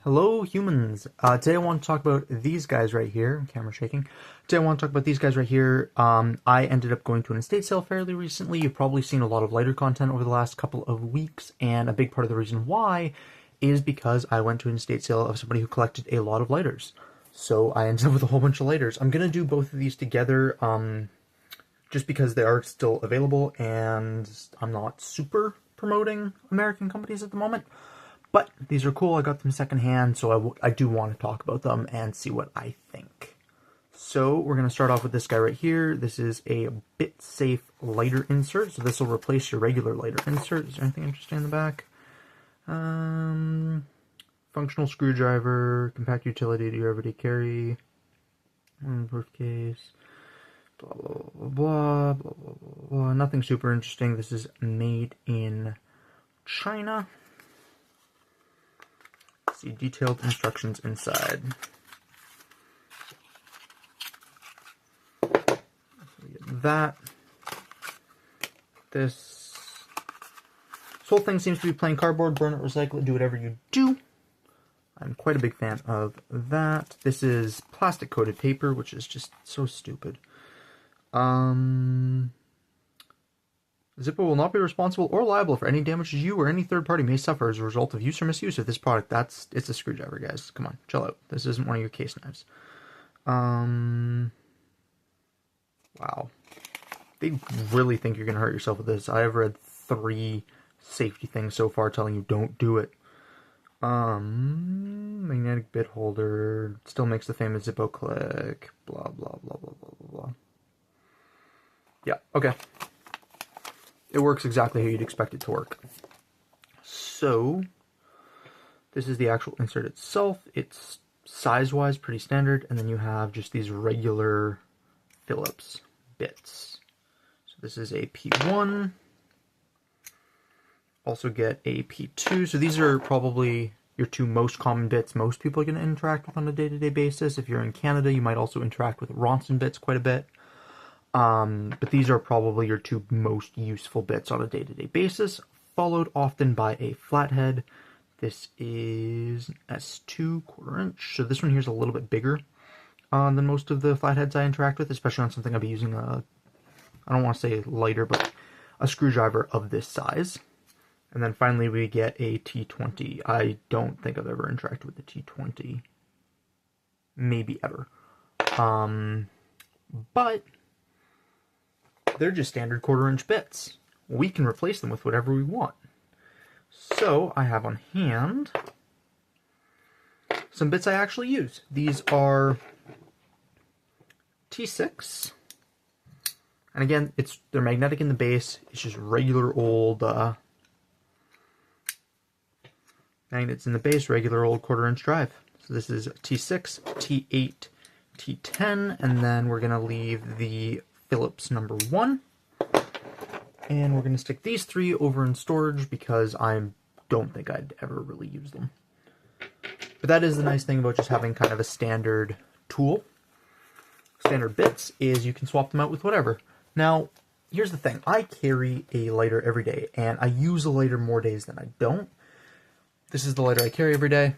Hello, humans. Today I want to talk about these guys right here. Camera shaking. Today I want to talk about these guys right here. I ended up going to an estate sale fairly recently. You've probably seen a lot of lighter content over the last couple of weeks, and a big part of the reason why is because I went to an estate sale of somebody who collected a lot of lighters. So I ended up with a whole bunch of lighters. I'm going to do both of these together just because they are still available, and I'm not super promoting American companies at the moment. But these are cool. I got them secondhand, so I do want to talk about them and see what I think. So we're going to start off with this guy right here. This is a BitSafe lighter insert. So this will replace your regular lighter insert. Is there anything interesting in the back? Functional screwdriver, compact utility to your everyday carry, briefcase, blah, blah, blah, blah, blah, blah, blah. Nothing super interesting. This is made in China. See detailed instructions inside. So we get that. This whole thing seems to be plain cardboard. Burn it, recycle it, do whatever you do. I'm quite a big fan of that. This is plastic coated paper, which is just so stupid. Zippo will not be responsible or liable for any damages you or any third party may suffer as a result of use or misuse of this product. It's a screwdriver, guys. Come on, chill out. This isn't one of your case knives. Wow. They really think you're going to hurt yourself with this. I have read 3 safety things so far telling you don't do it. Magnetic bit holder. Still makes the famous Zippo click. Blah, blah, blah, blah, blah, blah, blah. Yeah, okay. It works exactly how you'd expect it to work. So, this is the actual insert itself. It's size-wise pretty standard, and then you have just these regular Phillips bits. So this is a P1. Also get a P2. So these are probably your 2 most common bits most people are going to interact with on a day-to-day basis. If you're in Canada, you might also interact with Ronson bits quite a bit. But these are probably your 2 most useful bits on a day-to-day basis, followed often by a flathead. This is S2 1/4 inch, so this one here is a little bit bigger than most of the flatheads I interact with, especially on something I'll be using I don't want to say lighter, but a screwdriver of this size. And then finally we get a T20. I don't think I've ever interacted with the T20. Maybe ever. But they're just standard 1/4 inch bits. We can replace them with whatever we want. So I have on hand some bits I actually use. These are T6. And again, they're magnetic in the base. It's just regular old magnets in the base, regular old 1/4 inch drive. So this is T6, T8, T10, and then we're going to leave the Phillips number 1. And we're going to stick these 3 over in storage because I don't think I'd ever really use them. But that is the nice thing about just having kind of a standard tool. Standard bits is you can swap them out with whatever. Now, here's the thing. I carry a lighter every day, and I use a lighter more days than I don't. This is the lighter I carry every day.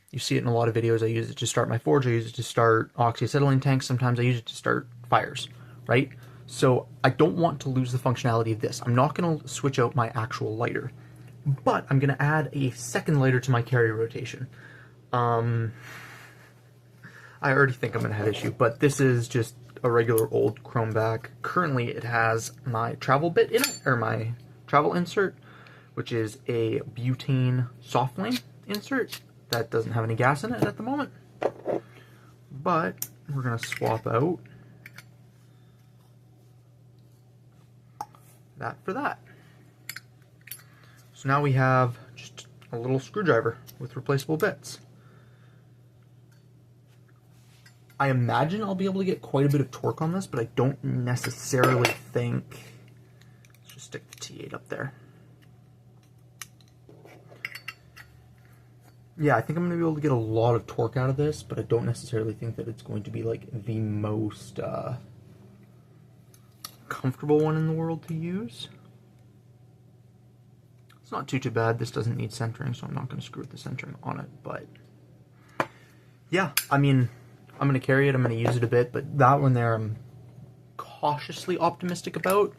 You see it in a lot of videos. I use it to start my forge. I use it to start oxyacetylene tanks. Sometimes I use it to start fires, right? So I don't want to lose the functionality of this. I'm not going to switch out my actual lighter, but I'm going to add a second lighter to my carry rotation. I already think I'm going to have issue, but this is just a regular old chrome back. Currently it has my travel bit in it, or my travel insert, which is a butane soft flame insert that doesn't have any gas in it at the moment. But we're going to swap out that for that. So now we have just a little screwdriver with replaceable bits. I imagine I'll be able to get quite a bit of torque on this, but I don't necessarily think... Let's just stick the T8 up there. Yeah, I think I'm going to be able to get a lot of torque out of this, but I don't necessarily think that it's going to be like the most comfortable one in the world to use. It's not too bad. This doesn't need centering, so I'm not going to screw with the centering on it. But yeah, I mean, I'm going to carry it. I'm going to use it a bit, but that one there I'm cautiously optimistic about.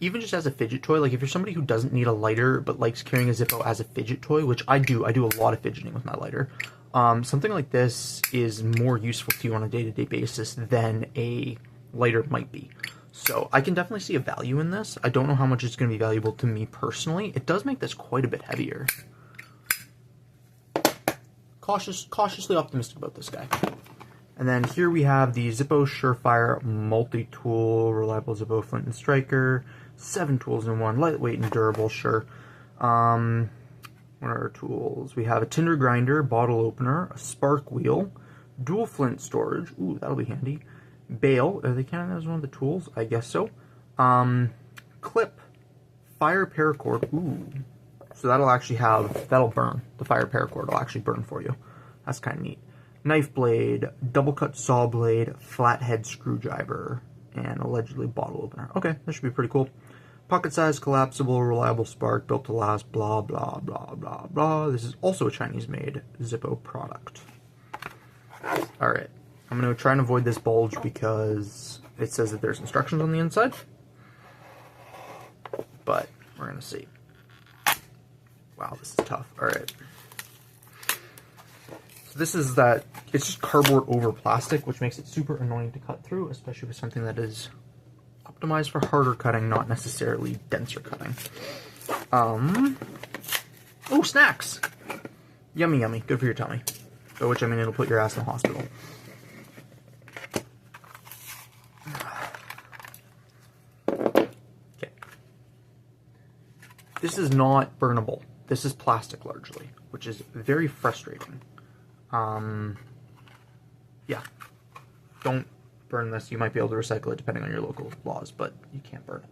Even just as a fidget toy, like if you're somebody who doesn't need a lighter but likes carrying a Zippo as a fidget toy, which I do a lot of fidgeting with my lighter, something like this is more useful to you on a day-to-day basis than a lighter might be. So I can definitely see a value in this. I don't know how much it's going to be valuable to me personally. It does make this quite a bit heavier. Cautiously optimistic about this guy. And then here we have the Zippo Surefire multi-tool, reliable Zippo flint and striker. 7 tools in one, lightweight and durable, sure. What are our tools? We have a tinder grinder, bottle opener, a spark wheel, dual flint storage. Ooh, that'll be handy. Bale, are they counted as one of the tools? I guess so. Clip, fire paracord. Ooh, so that'll burn. The fire paracord will actually burn for you. That's kind of neat. Knife blade, double cut saw blade, flathead screwdriver, and allegedly bottle opener. Okay, that should be pretty cool. Pocket size, collapsible, reliable spark, built to last, blah, blah, blah, blah, blah. This is also a Chinese-made Zippo product. Alright, I'm going to try and avoid this bulge because it says that there's instructions on the inside. But we're going to see. Wow, this is tough. Alright. So this is that, it's just cardboard over plastic, which makes it super annoying to cut through, especially with something that is optimized for harder cutting, not necessarily denser cutting. Oh, snacks! Yummy, yummy. Good for your tummy. By which I mean it'll put your ass in the hospital. Okay. This is not burnable. This is plastic largely, which is very frustrating. Yeah. Don't burn this. You might be able to recycle it depending on your local laws, but you can't burn it.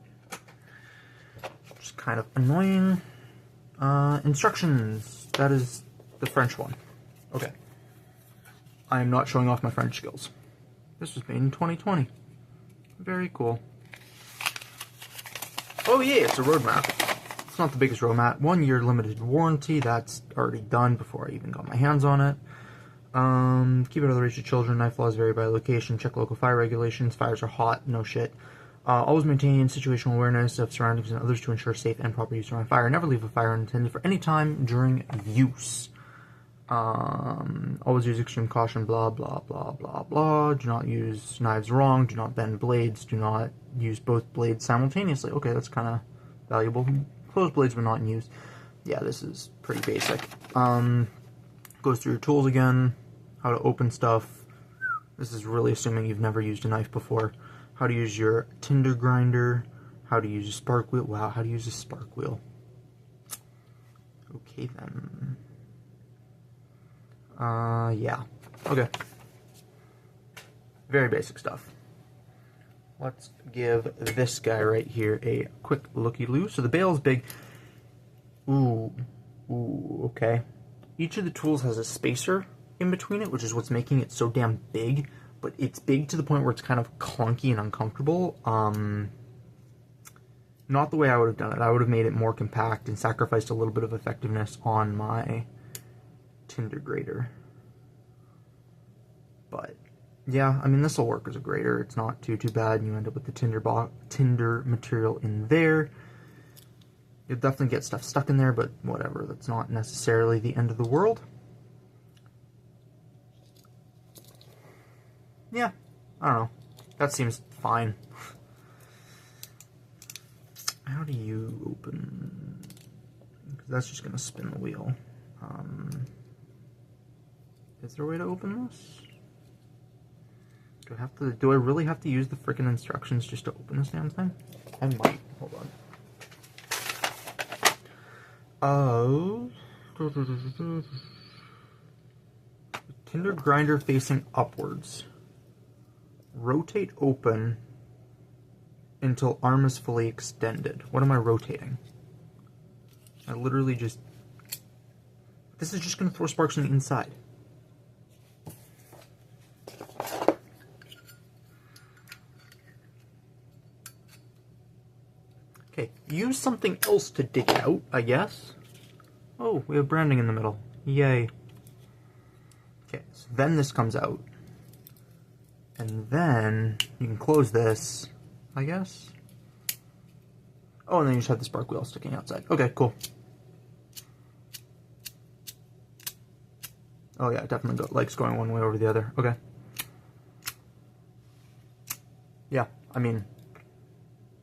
Just kind of annoying. Instructions. That is the French one. Okay. I am not showing off my French skills. This was made in 2020. Very cool. Oh yeah, it's a roadmap. It's not the biggest roadmap. 1 year limited warranty. That's already done before I even got my hands on it. Keep it out of the reach of children. Knife laws vary by location. Check local fire regulations. Fires are hot. No shit. Always maintain situational awareness of surroundings and others to ensure safe and proper use around fire. Never leave a fire unattended for any time during use. Always use extreme caution. Blah, blah, blah, blah, blah. Do not use knives wrong. Do not bend blades. Do not use both blades simultaneously. Okay, that's kind of valuable. Closed blades but not in use. Yeah, this is pretty basic. Goes through your tools again. How to open stuff. This is really assuming you've never used a knife before. How to use your tinder grinder. How to use a spark wheel. Wow, how to use a spark wheel. Okay then. Yeah. Okay. Very basic stuff. Let's give this guy right here a quick looky-loo. So the bale is big. Ooh, okay. Each of the tools has a spacer in between it, which is what's making it so damn big, but it's big to the point where it's kind of clunky and uncomfortable. Not the way I would have done it. I would have made it more compact and sacrificed a little bit of effectiveness on my tinder grater. But yeah, I mean, this will work as a grater. It's not too bad. You end up with the tinder material in there. You'll definitely get stuff stuck in there, but whatever. That's not necessarily the end of the world. Yeah, I don't know. That seems fine. How do you open? Because that's just going to spin the wheel. Is there a way to open this? Do I really have to use the frickin' instructions just to open this damn thing? I might. Hold on. Tinder grinder facing upwards. Rotate open until arm is fully extended. What am I rotating? I literally just... This is just going to throw sparks on the inside. Okay, use seems something else to dig out, I guess. Oh, we have branding in the middle. Yay. Okay, so then this comes out. And then you can close this, I guess. Oh, and then you just have the spark wheel sticking outside. Okay, cool. Oh yeah, it definitely likes going one way over the other. Okay. Yeah, I mean...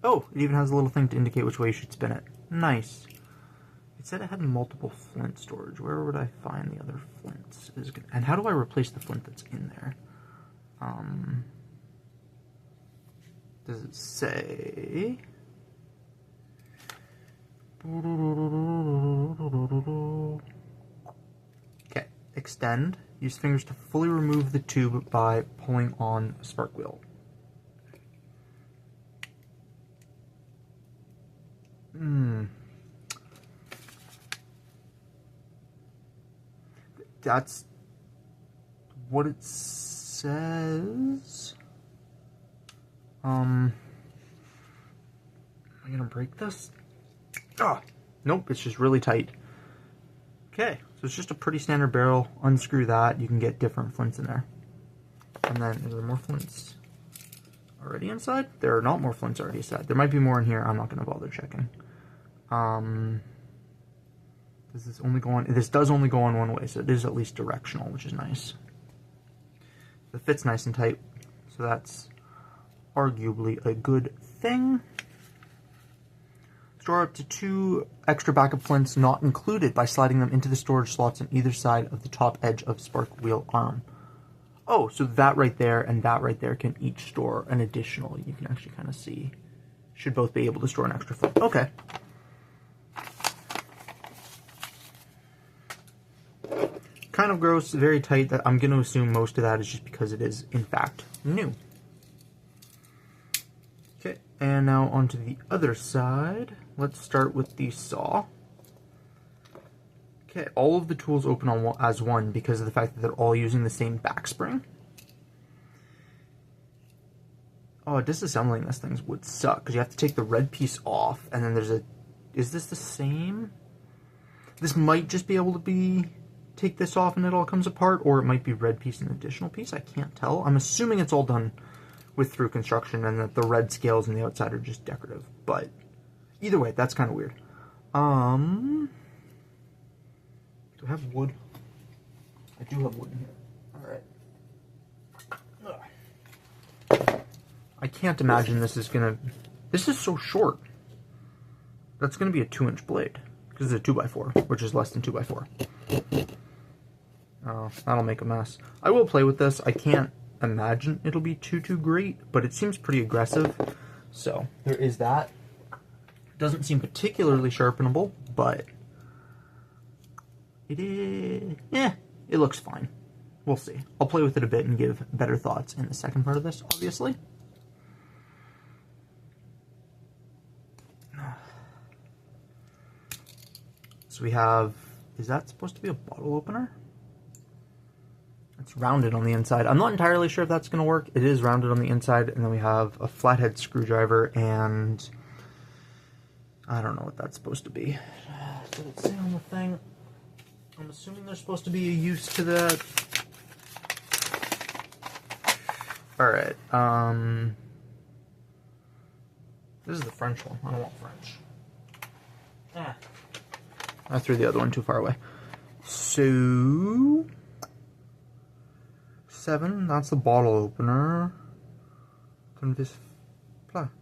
Oh, it even has a little thing to indicate which way you should spin it. Nice. It said it had multiple flint storage. Where would I find the other flints? And how do I replace the flint that's in there? Does it say... Okay, extend. Use fingers to fully remove the tube by pulling on a spark wheel. That's what it says. Am I gonna break this? Ah, nope, it's just really tight. Okay, so it's just a pretty standard barrel. Unscrew that, you can get different flints in there. And then, is there more flints already inside? There are not more flints already inside. There might be more in here, I'm not gonna bother checking. Does this only go on? This does only go on one way, so it is at least directional, which is nice. It fits nice and tight, so that's arguably a good thing. Store up to 2 extra backup flints not included by sliding them into the storage slots on either side of the top edge of spark wheel arm. Oh, so that right there and that right there can each store an additional. You can actually kind of see. Should both be able to store an extra flint. Okay. Kind of gross, very tight. That I'm going to assume most of that is just because it is, in fact, new. Okay, and now onto the other side. Let's start with the saw. Okay, all of the tools open on as one because of the fact that they're all using the same back spring. Oh, disassembling this thing would suck because you have to take the red piece off, and then there's a... Is this the same? This might just be able to be... Take this off and it all comes apart, or it might be red piece and additional piece. I can't tell. I'm assuming it's all done with through construction and that the red scales on the outside are just decorative. But either way, that's kind of weird. Do I have wood? I do have wood in here. Alright. I can't imagine this is gonna... This is so short. That's gonna be a 2-inch blade. Because it's a 2x4, which is less than 2x4. Oh, that'll make a mess. I will play with this. I can't imagine it'll be too great, but it seems pretty aggressive. So, there is that. Doesn't seem particularly sharpenable, but it is... Yeah, it looks fine. We'll see. I'll play with it a bit and give better thoughts in the second part of this, obviously. So we have... Is that supposed to be a bottle opener? It's rounded on the inside. I'm not entirely sure if that's going to work. It is rounded on the inside, and then we have a flathead screwdriver, and I don't know what that's supposed to be. Did it say on the thing? I'm assuming there's supposed to be a use to that. Alright, this is the French one. I don't want French. I threw the other one too far away. So... 7, that's the bottle opener.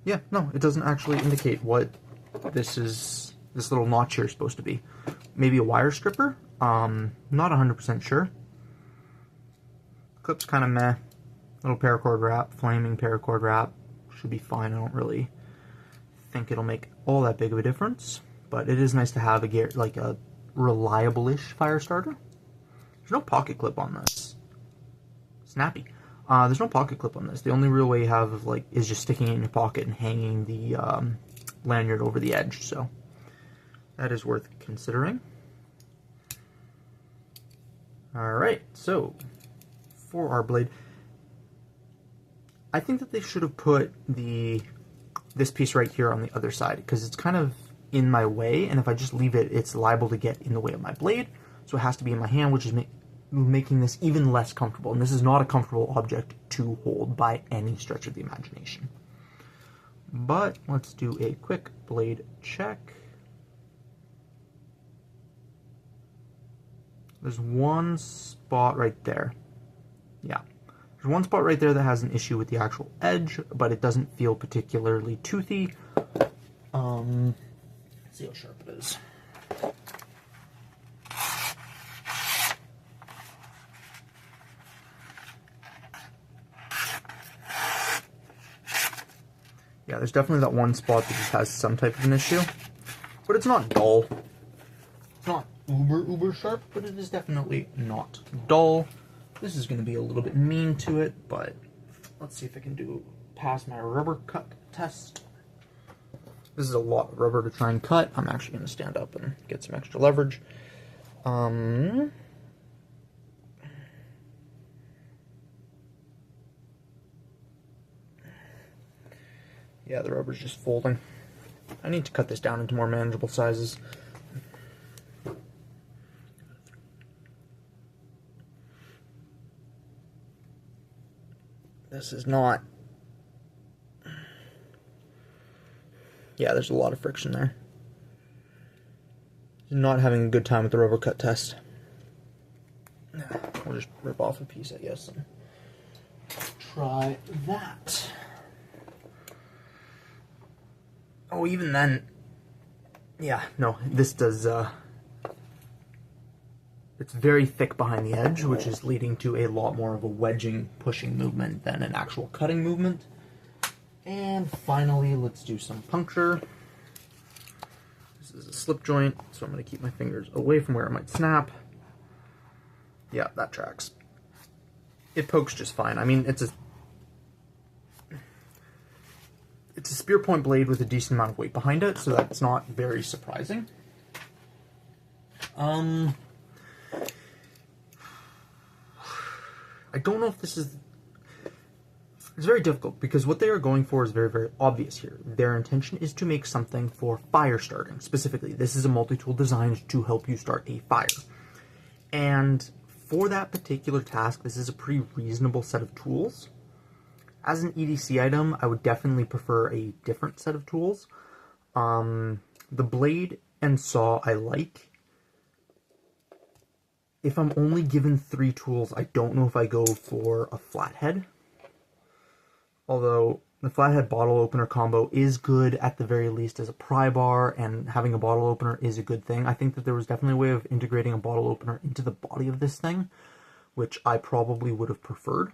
Yeah, no, it doesn't actually indicate what this little notch here is supposed to be. Maybe a wire stripper? Not 100% sure. Clip's kind of meh. Little paracord wrap, flaming paracord wrap. Should be fine. I don't really think it'll make all that big of a difference. But it is nice to have a reliable-ish fire starter. There's no pocket clip on this. Snappy. There's no pocket clip on this. The only real way you have is just sticking it in your pocket and hanging the lanyard over the edge. So that is worth considering. Alright, so for our blade, I think that they should have put this piece right here on the other side, because it's kind of in my way, and if I just leave it, it's liable to get in the way of my blade, so it has to be in my hand, which is making this even less comfortable, and this is not a comfortable object to hold by any stretch of the imagination. But let's do a quick blade check. There's one spot right there. Yeah. There's one spot right there that has an issue with the actual edge, but it doesn't feel particularly toothy. Let's see how sharp it is. Yeah, there's definitely that one spot that just has some type of an issue, but it's not dull. It's not uber sharp, but it is definitely not dull. This is going to be a little bit mean to it, but let's see if I can pass my rubber cut test. This is a lot of rubber to try and cut. I'm actually going to stand up and get some extra leverage. Yeah, the rubber's just folding. I need to cut this down into more manageable sizes. This is not... Yeah, there's a lot of friction there. Not having a good time with the rubber cut test. We'll just rip off a piece, I guess, and try that. Oh, even then, yeah, no, this does, it's very thick behind the edge, which is leading to a lot more of a wedging, pushing movement than an actual cutting movement. And finally, let's do some puncture. This is a slip joint, so I'm going to keep my fingers away from where it might snap. Yeah, that tracks. It pokes just fine. I mean, it's a spear point blade with a decent amount of weight behind it, so that's not very surprising. I don't know if this is... It's very difficult, because what they are going for is very, very obvious here. Their intention is to make something for fire starting. Specifically, this is a multi-tool designed to help you start a fire. And for that particular task, this is a pretty reasonable set of tools. As an EDC item, I would definitely prefer a different set of tools. The blade and saw I like. If I'm only given 3 tools, I don't know if I go for a flathead. Although the flathead bottle opener combo is good at the very least as a pry bar, and having a bottle opener is a good thing. I think that there was definitely a way of integrating a bottle opener into the body of this thing, which I probably would have preferred.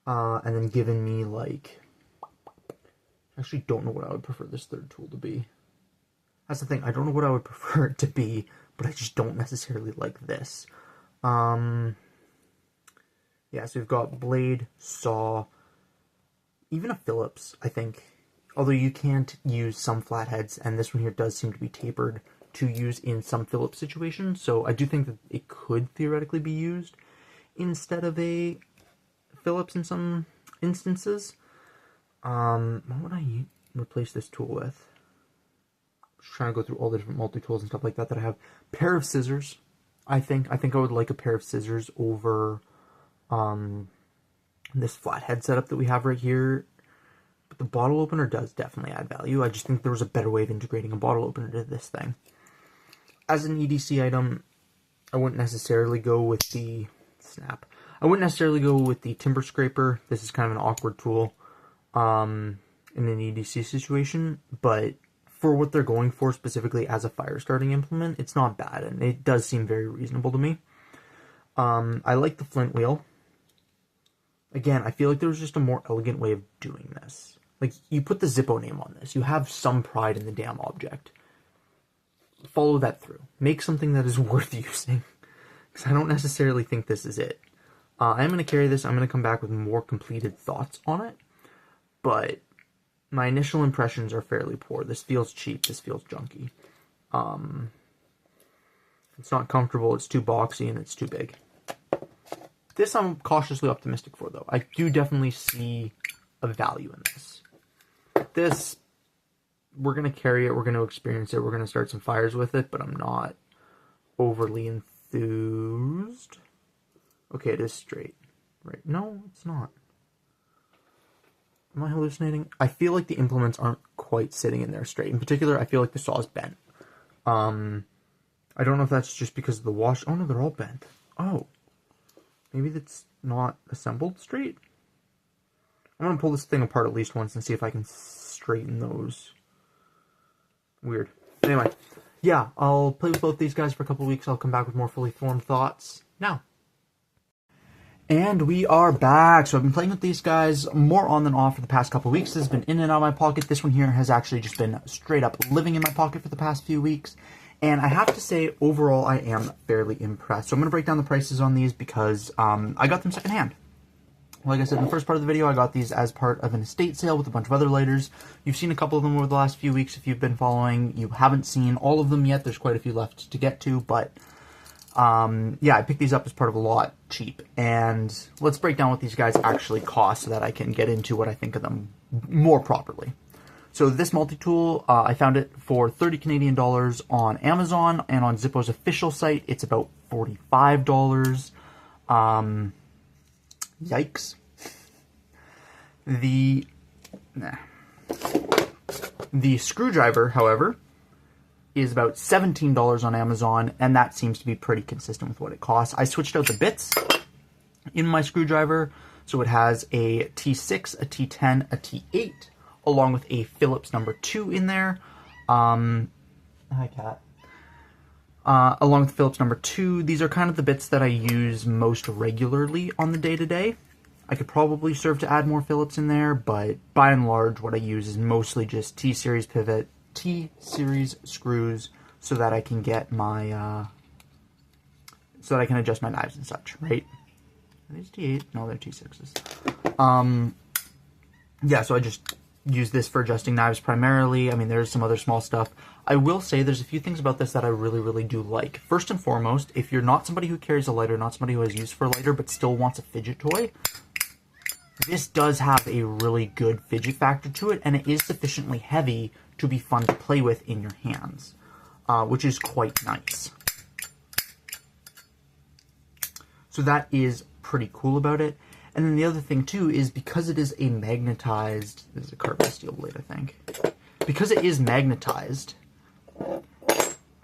And then given me, like... I actually don't know what I would prefer this third tool to be. That's the thing, I don't know what I would prefer it to be, but I just don't necessarily like this. Yeah, so we've got blade, saw, even a Phillips, I think. Although you can't use some flatheads, and this one here does seem to be tapered to use in some Phillips situations, so I do think that it could theoretically be used instead of a Phillips in some instances. What would I replace this tool with? Just trying to go through all the different multi-tools and stuff like that I have. Pair of scissors, I think. I think I would like a pair of scissors over this flathead setup that we have right here. But the bottle opener does definitely add value. I just think there was a better way of integrating a bottle opener to this thing. As an EDC item, I wouldn't necessarily go with the... Snap. I wouldn't necessarily go with the timber scraper. This is kind of an awkward tool in an EDC situation, but for what they're going for specifically as a fire starting implement, it's not bad, and it does seem very reasonable to me. I like the flint wheel. Again, I feel like there was just a more elegant way of doing this. Like, you put the Zippo name on this. You have some pride in the damn object. Follow that through. Make something that is worth using. Because I don't necessarily think this is it. I'm going to carry this. I'm going to come back with more completed thoughts on it. But my initial impressions are fairly poor. This feels cheap. This feels junky. It's not comfortable. It's too boxy, and it's too big. This I'm cautiously optimistic for, though. I do definitely see a value in this. This, we're going to carry it, we're going to experience it, we're going to start some fires with it, but I'm not overly enthused. Okay, it is straight. Right? No, it's not. Am I hallucinating? I feel like the implements aren't quite sitting in there straight. In particular, I feel like the saw is bent. I don't know if that's just because of the wash. Oh no, they're all bent. Oh. Maybe that's not assembled straight? I'm going to pull this thing apart at least once and see if I can straighten those. Weird. Anyway, yeah, I'll play with both these guys for a couple weeks. I'll come back with more fully formed thoughts now. And we are back. So I've been playing with these guys more on than off for the past couple weeks. This has been in and out of my pocket. This one here has actually just been straight up living in my pocket for the past few weeks. And I have to say, overall, I am fairly impressed. So I'm going to break down the prices on these because I got them secondhand. Like I said in the first part of the video, I got these as part of an estate sale with a bunch of other lighters. You've seen a couple of them over the last few weeks if you've been following. You haven't seen all of them yet. There's quite a few left to get to, but yeah, I picked these up as part of a lot cheap. And let's break down what these guys actually cost so that I can get into what I think of them more properly. So this multi-tool, I found it for 30 Canadian dollars on Amazon, and on Zippo's official site, it's about $45. Yikes. The screwdriver, however, is about $17 on Amazon, and that seems to be pretty consistent with what it costs. I switched out the bits in my screwdriver, so it has a T6, a T10, a T8, along with a Phillips number 2 in there. Hi, cat. Along with Phillips number 2, these are kind of the bits that I use most regularly on the day-to-day. I could probably serve to add more Phillips in there, but by and large, what I use is mostly just T-series pivot, T-series screws, so that I can get my, so that I can adjust my knives and such, right? Are these T8? No, they're T6s. Yeah, so I just use this for adjusting knives primarily. I mean, there's some other small stuff. I will say there's a few things about this that I really, really do like. First and foremost, if you're not somebody who carries a lighter, not somebody who has use for a lighter, but still wants a fidget toy, this does have a really good fidget factor to it, and it is sufficiently heavy to be fun to play with in your hands, which is quite nice. So that is pretty cool about it. And then the other thing too is because it is a magnetized, this is a carbon steel blade, I think. Because it is magnetized,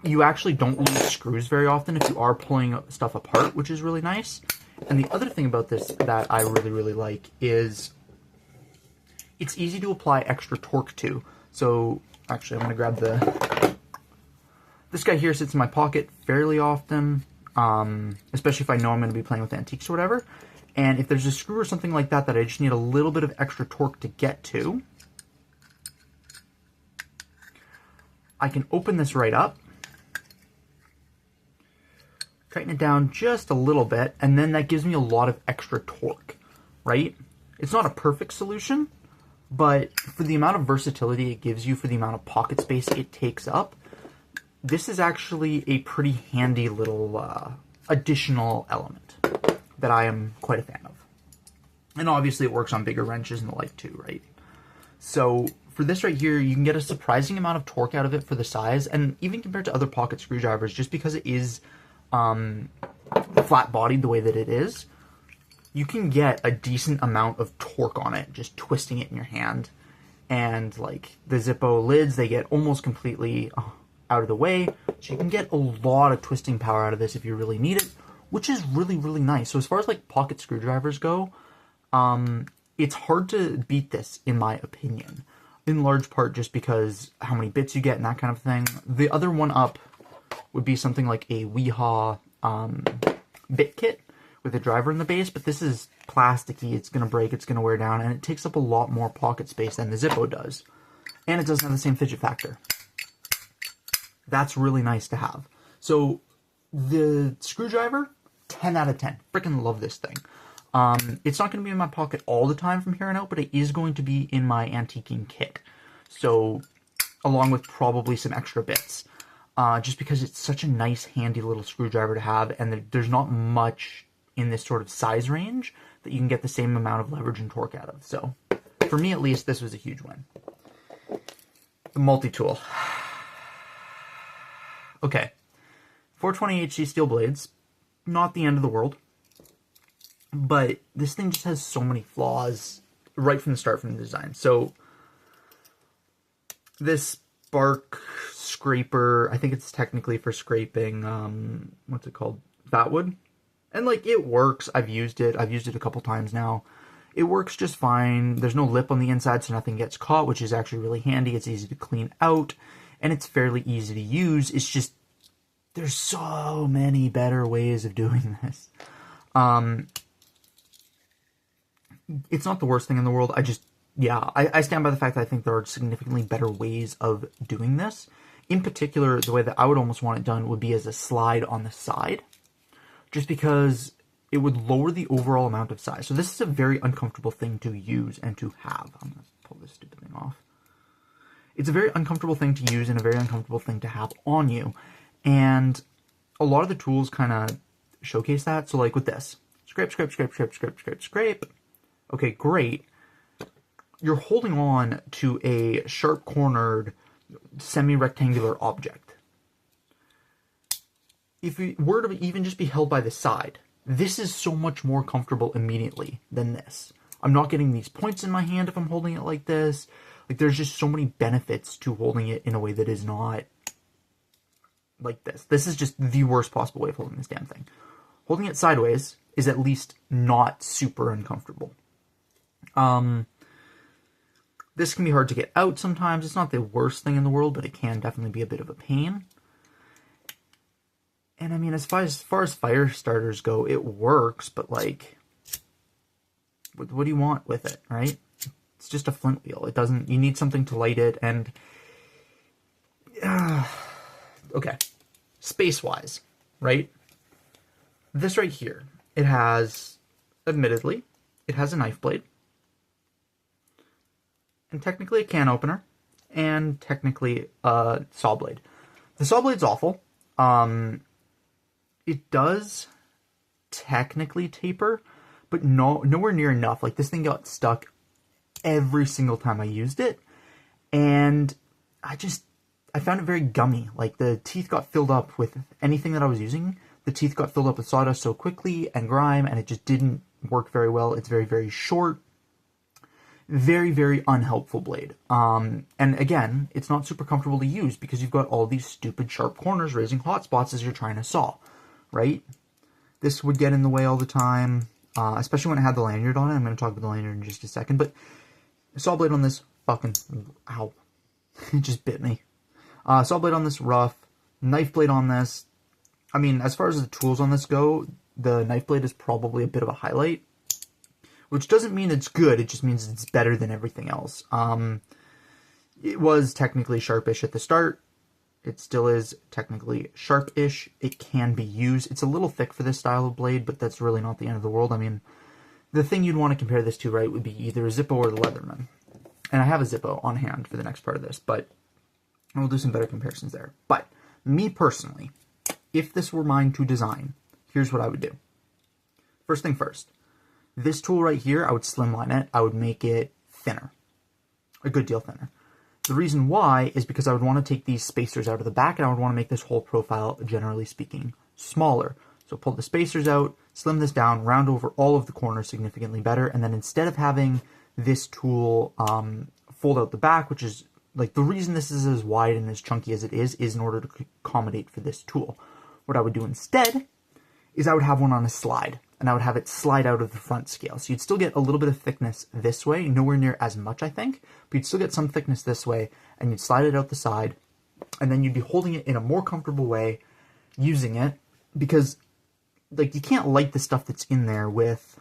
you actually don't lose screws very often if you are pulling stuff apart, which is really nice. And the other thing about this that I really, really like is it's easy to apply extra torque to. So actually I'm going to grab this guy here sits in my pocket fairly often, especially if I know I'm going to be playing with antiques or whatever. And if there's a screw or something like that that I just need a little bit of extra torque to get to, I can open this right up, tighten it down just a little bit, and then that gives me a lot of extra torque, right? It's not a perfect solution, but for the amount of versatility it gives you, for the amount of pocket space it takes up, this is actually a pretty handy little additional element that I am quite a fan of. And obviously it works on bigger wrenches and the like too, right? So for this right here, you can get a surprising amount of torque out of it for the size, and even compared to other pocket screwdrivers, just because it is flat-bodied the way that it is, you can get a decent amount of torque on it, just twisting it in your hand. And like the Zippo lids, they get almost completely out of the way, so you can get a lot of twisting power out of this if you really need it, which is really, really nice. So as far as like pocket screwdrivers go, it's hard to beat this in my opinion, in large part just because how many bits you get and that kind of thing. The other one up would be something like a Weehaw bit kit with a driver in the base, but this is plasticky, it's going to break, it's going to wear down, and it takes up a lot more pocket space than the Zippo does. And it doesn't have the same fidget factor. That's really nice to have. So the screwdriver, 10 out of 10. Freaking love this thing. It's not going to be in my pocket all the time from here on out, but it is going to be in my antiquing kit. So, along with probably some extra bits. Just because it's such a nice, handy little screwdriver to have, and there's not much in this sort of size range that you can get the same amount of leverage and torque out of. So, for me at least, this was a huge win. The multi-tool. Okay. 420 HC steel blades. Not the end of the world. But this thing just has so many flaws right from the start from the design. So this bark scraper, I think it's technically for scraping, what's it called? Batwood. And like, it works. I've used it a couple times now. It works just fine. There's no lip on the inside, so nothing gets caught, which is actually really handy. It's easy to clean out, and it's fairly easy to use. It's just, there's so many better ways of doing this. It's not the worst thing in the world. I stand by the fact that I think there are significantly better ways of doing this. In particular, the way that I would almost want it done would be as a slide on the side, just because it would lower the overall amount of size. So this is a very uncomfortable thing to use and to have. I'm going to pull this stupid thing off. It's a very uncomfortable thing to use and a very uncomfortable thing to have on you. And a lot of the tools kind of showcase that. So like with this, scrape, scrape, scrape, scrape, scrape, scrape, scrape. Okay, great. You're holding on to a sharp-cornered, semi-rectangular object. If it were to even just be held by the side, this is so much more comfortable immediately than this. I'm not getting these points in my hand if I'm holding it like this. Like, there's just so many benefits to holding it in a way that is not like this. This is just the worst possible way of holding this damn thing. Holding it sideways is at least not super uncomfortable. This can be hard to get out sometimes. It's not the worst thing in the world, but it can definitely be a bit of a pain. And I mean, as far as fire starters go, it works, but like, what do you want with it, right? It's just a flint wheel. It doesn't, you need something to light it, and okay, space-wise, right? This right here, it has, admittedly, it has a knife blade, and technically a can opener, and technically a saw blade. The saw blade's awful. It does technically taper, but nowhere near enough. Like, this thing got stuck every single time I used it, and I found it very gummy. Like, the teeth got filled up with anything that I was using. The teeth got filled up with sawdust so quickly and grime, and it just didn't work very well. It's very, very short. Very, very unhelpful blade. And again, it's not super comfortable to use because you've got all these stupid sharp corners raising hot spots as you're trying to saw, right? This would get in the way all the time, especially when it had the lanyard on it. I'm going to talk about the lanyard in just a second, but saw blade on this, fucking, ow, it just bit me. Saw blade on this, rough. Knife blade on this. I mean, as far as the tools on this go, the knife blade is probably a bit of a highlight, which doesn't mean it's good, it just means it's better than everything else. It was technically sharpish at the start. It still is technically sharpish. It can be used. It's a little thick for this style of blade, but that's really not the end of the world. I mean, the thing you'd want to compare this to, right, would be either a Zippo or the Leatherman. And I have a Zippo on hand for the next part of this, but we'll do some better comparisons there. But me personally, if this were mine to design, here's what I would do. First thing first. This tool right here, I would slimline it. I would make it thinner. A good deal thinner. The reason why is because I would want to take these spacers out of the back, and I would want to make this whole profile, generally speaking, smaller. So pull the spacers out, slim this down, round over all of the corners significantly better, and then instead of having this tool fold out the back, which is, like, the reason this is as wide and as chunky as it is in order to accommodate for this tool. What I would do instead is I would have one on a slide, and I would have it slide out of the front scale. So you'd still get a little bit of thickness this way, nowhere near as much, I think, but you'd still get some thickness this way, and you'd slide it out the side, and then you'd be holding it in a more comfortable way, using it, because, like, you can't light the stuff that's in there with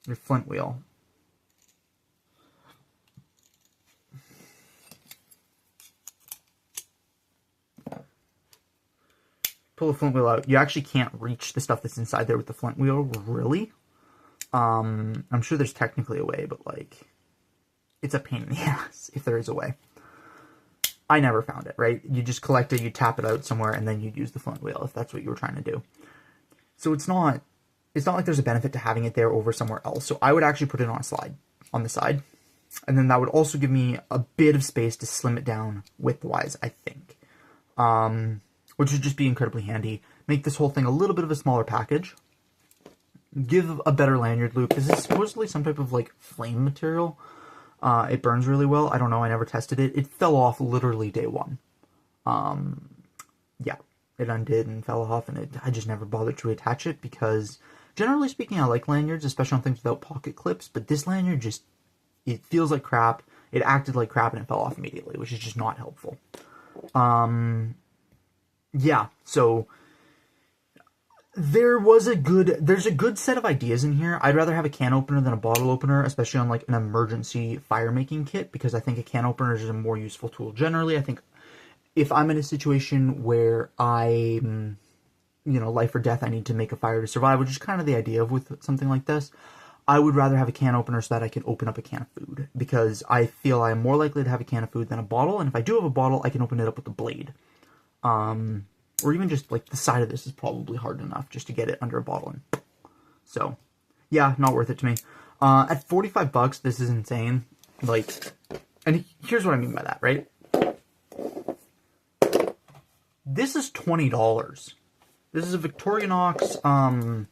your flint wheel. Pull the flint wheel out, you actually can't reach the stuff that's inside there with the flint wheel, really. I'm sure there's technically a way, but, like, it's a pain in the ass if there is a way. I never found it, right? You just collect it, you tap it out somewhere, and then you'd use the flint wheel if that's what you were trying to do. So it's not like there's a benefit to having it there over somewhere else. So I would actually put it on a slide, on the side. And then that would also give me a bit of space to slim it down width-wise, I think. Which would just be incredibly handy. Make this whole thing a little bit of a smaller package. Give a better lanyard loop. This is supposedly some type of, like, flame material. It burns really well. I don't know. I never tested it. It fell off literally day one. Yeah, it undid and fell off, and I just never bothered to attach it because, generally speaking, I like lanyards, especially on things without pocket clips, but this lanyard just, it feels like crap. It acted like crap, and it fell off immediately, which is just not helpful. Yeah, so there's a good set of ideas in here. I'd rather have a can opener than a bottle opener, especially on like an emergency fire making kit, because I think a can opener is a more useful tool. Generally, I think if I'm in a situation where I'm, life or death, I need to make a fire to survive, which is kind of the idea of with something like this, I would rather have a can opener so that I can open up a can of food, because I feel I am more likely to have a can of food than a bottle, and if I do have a bottle, I can open it up with a blade. Or even just, like, the side of this is probably hard enough just to get it under a bottle. So, yeah, not worth it to me. At $45, this is insane. Like, and here's what I mean by that, right? This is $20. This is a Victorinox,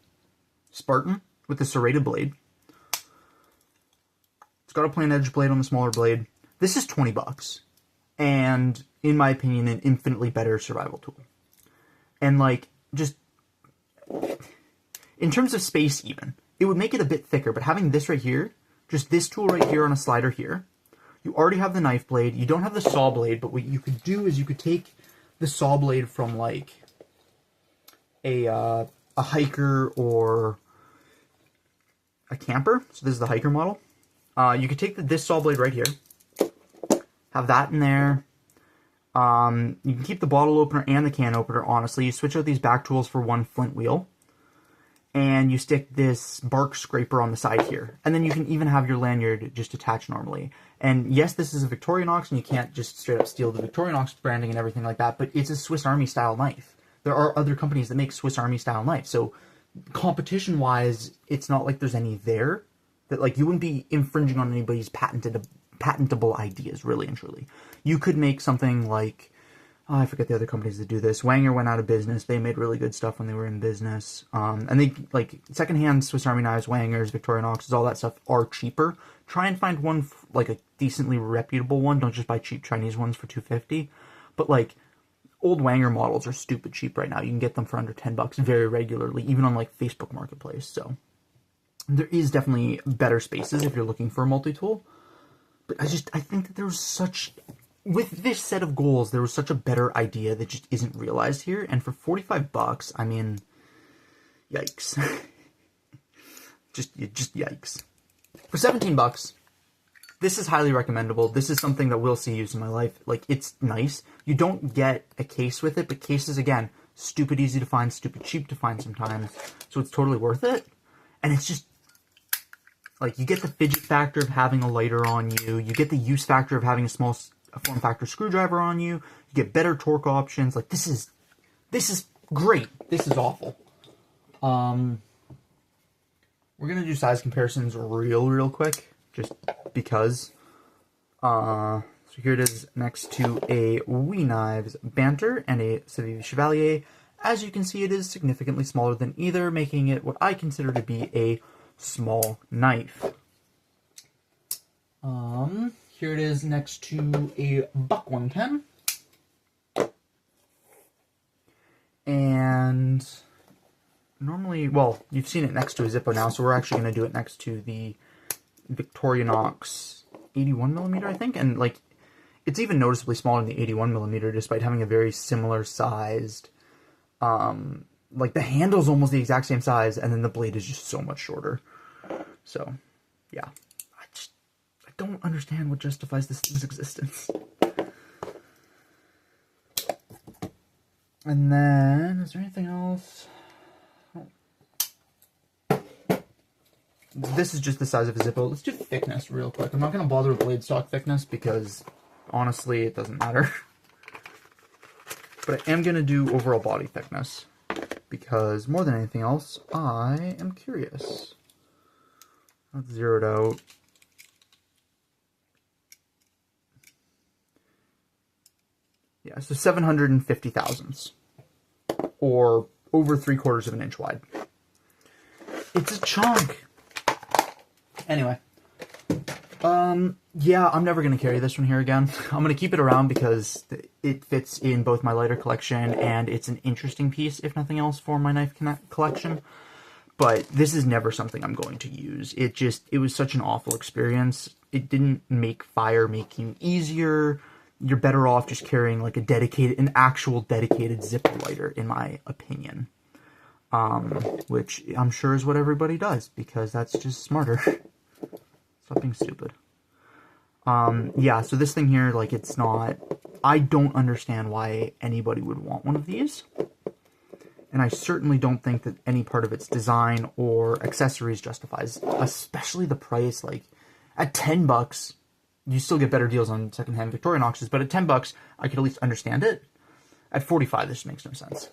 Spartan with a serrated blade. It's got a plain edge blade on the smaller blade. This is $20. And, in my opinion, an infinitely better survival tool. And, like, just, in terms of space even, it would make it a bit thicker, but having this right here, just this tool right here on a slider here, you already have the knife blade, you don't have the saw blade, but what you could do is you could take the saw blade from, like, a hiker or a camper. So this is the hiker model. You could take this saw blade right here, have that in there. You can keep the bottle opener and the can opener, honestly. You switch out these back tools for one flint wheel. And you stick this bark scraper on the side here. And then you can even have your lanyard just attached normally. And yes, this is a Victorinox, and you can't just straight up steal the Victorinox branding and everything like that, but it's a Swiss Army style knife. There are other companies that make Swiss Army style knives. So competition-wise, it's not like there's any there. That, like, you wouldn't be infringing on anybody's patentable ideas, really and truly. You could make something like, I forget the other companies that do this. Wanger went out of business. They made really good stuff when they were in business. And they, like, secondhand Swiss Army knives, Wangers, Victorinoxes, all that stuff are cheaper. Try and find one, like, a decently reputable one. Don't just buy cheap Chinese ones for $2.50. But, like, old Wanger models are stupid cheap right now. You can get them for under $10 very regularly, even on, like, Facebook Marketplace. So there is definitely better spaces if you're looking for a multi-tool. But I think that there was such, with this set of goals, there was such a better idea that just isn't realized here. And for $45, I mean, yikes. just yikes. For $17, this is highly recommendable. This is something that will see use in my life. Like, it's nice. You don't get a case with it, but cases, again, stupid easy to find, stupid cheap to find sometimes. So it's totally worth it. And it's just, like, you get the fidget factor of having a lighter on you. You get the use factor of having a small form factor screwdriver on you. You get better torque options. Like, this is great. This is awful. We're going to do size comparisons real quick, just because. So here it is next to a Wee Knives Banter and a Civivi Chevalier. As you can see, it is significantly smaller than either, making it what I consider to be a small knife. Here it is next to a Buck 110. And normally, well, you've seen it next to a Zippo now, so we're actually going to do it next to the Victorinox 81mm, I think. And, like, it's even noticeably smaller than the 81mm, despite having a very similar sized, like, the handle's almost the exact same size, and then the blade is just so much shorter. So, yeah. I don't understand what justifies this thing's existence. And then, is there anything else? This is just the size of a Zippo. Let's do thickness real quick. I'm not going to bother with blade stock thickness because, honestly, it doesn't matter. But I am going to do overall body thickness because, more than anything else, I am curious. Let's zero it out. Yeah, so 750 thousandths, or over 3/4 of an inch wide. It's a chunk. Anyway, yeah, I'm never going to carry this one here again. I'm going to keep it around because it fits in both my lighter collection, and it's an interesting piece, if nothing else, for my knife collection. But this is never something I'm going to use. It was such an awful experience. It didn't make fire making easier. You're better off just carrying like an actual dedicated Zippo lighter, in my opinion. Which I'm sure is what everybody does, because that's just smarter. Stop being stupid. Yeah, so this thing here, like, it's not... I don't understand why anybody would want one of these. And I certainly don't think that any part of its design or accessories justifies, especially the price. Like, at $10, you still get better deals on secondhand Victorinoxes, but at $10, I could at least understand it. At $45, this makes no sense.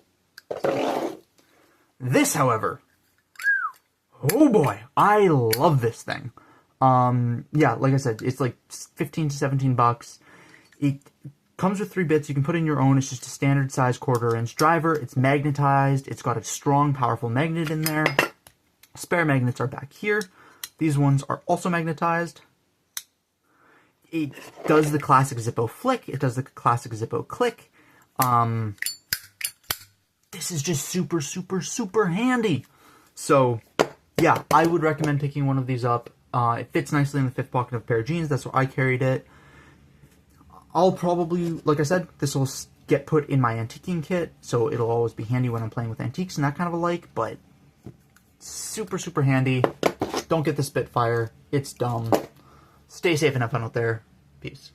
This, however, oh boy, I love this thing. Yeah, like I said, it's like 15 to 17 bucks. It comes with 3 bits. You can put in your own. It's just a standard size 1/4 inch driver. It's magnetized. It's got a strong, powerful magnet in there. Spare magnets are back here. These ones are also magnetized. It does the classic Zippo flick. It does the classic Zippo click. This is just super, super, super handy. So, yeah, I would recommend picking one of these up. It fits nicely in the 5th pocket of a pair of jeans. That's where I carried it. I'll probably, like I said, this will get put in my antiquing kit, so it'll always be handy when I'm playing with antiques and that kind of alike, but super, super handy. Don't get the Spitfire. It's dumb. Stay safe and have fun out there. Peace.